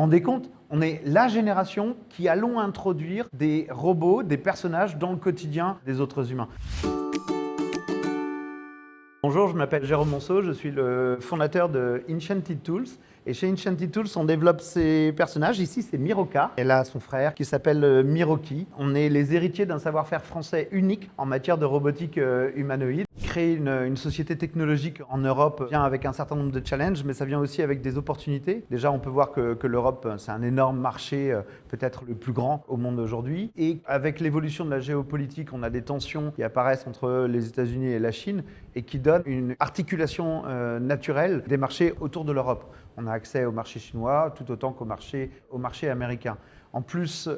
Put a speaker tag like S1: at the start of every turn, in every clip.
S1: rendez compte? On est la génération qui allons introduire des robots, des personnages dans le quotidien des autres humains. Bonjour, je m'appelle Jérôme Monceau, je suis le fondateur de Enchanted Tools. Et chez Enchanted Tools, on développe ces personnages. Ici, c'est Miroka. Elle a son frère qui s'appelle Miroki. On est les héritiers d'un savoir-faire français unique en matière de robotique humanoïde. Créer une société technologique en Europe vient avec un certain nombre de challenges, mais ça vient aussi avec des opportunités. Déjà, on peut voir que l'Europe, c'est un énorme marché, peut-être le plus grand au monde aujourd'hui. Et avec l'évolution de la géopolitique, on a des tensions qui apparaissent entre les États-Unis et la Chine et qui donnent une articulation naturelle des marchés autour de l'Europe. On a accès au marché chinois tout autant qu'au marché américain. En plus,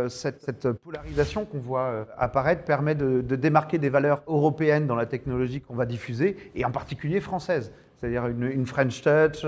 S1: cette polarisation qu'on voit apparaître permet de démarquer des valeurs européennes dans la technologie qu'on va diffuser, et en particulier françaises. C'est-à-dire une French touch,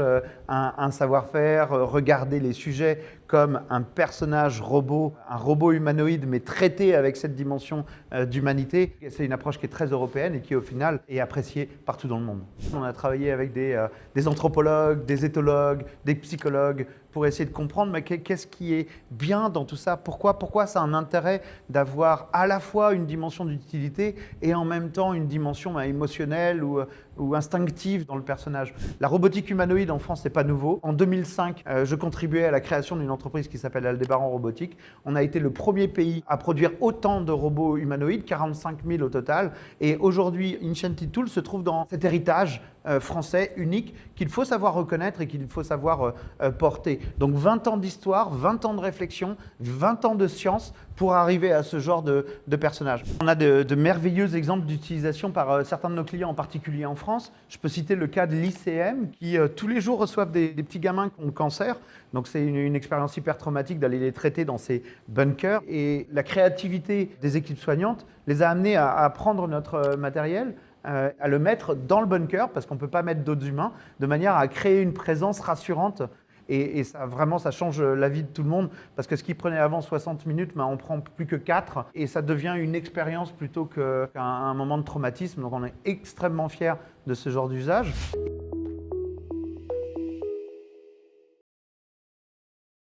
S1: un savoir-faire, regarder les sujets comme un personnage robot, un robot humanoïde, mais traité avec cette dimension d'humanité. C'est une approche qui est très européenne et qui, au final, est appréciée partout dans le monde. On a travaillé avec des anthropologues, des éthologues, des psychologues, pour essayer de comprendre mais qu'est-ce qui est bien dans tout ça, pourquoi ça a un intérêt d'avoir à la fois une dimension d'utilité et en même temps une dimension émotionnelle ou instinctive dans le personnage. La robotique humanoïde en France, c'est pas nouveau. En 2005, je contribuais à la création d'une entreprise qui s'appelle Aldébaran Robotique. On a été le premier pays à produire autant de robots humanoïdes, 45 000 au total. Et aujourd'hui, Enchanted Tools se trouve dans cet héritage français unique qu'il faut savoir reconnaître et qu'il faut savoir porter. Donc 20 ans d'histoire, 20 ans de réflexion, 20 ans de science pour arriver à ce genre de personnage. On a de merveilleux exemples d'utilisation par certains de nos clients, en particulier en France. Je peux citer le cas de l'ICM qui tous les jours reçoivent des petits gamins qui ont le cancer. Donc c'est une expérience hyper traumatique d'aller les traiter dans ces bunkers. Et la créativité des équipes soignantes les a amenés à prendre notre matériel, à le mettre dans le bunker, parce qu'on ne peut pas mettre d'autres humains, de manière à créer une présence rassurante. Et ça, vraiment, ça change la vie de tout le monde, parce que ce qui prenait avant 60 minutes, on prend plus que 4, et ça devient une expérience plutôt qu'un moment de traumatisme. Donc on est extrêmement fiers de ce genre d'usage.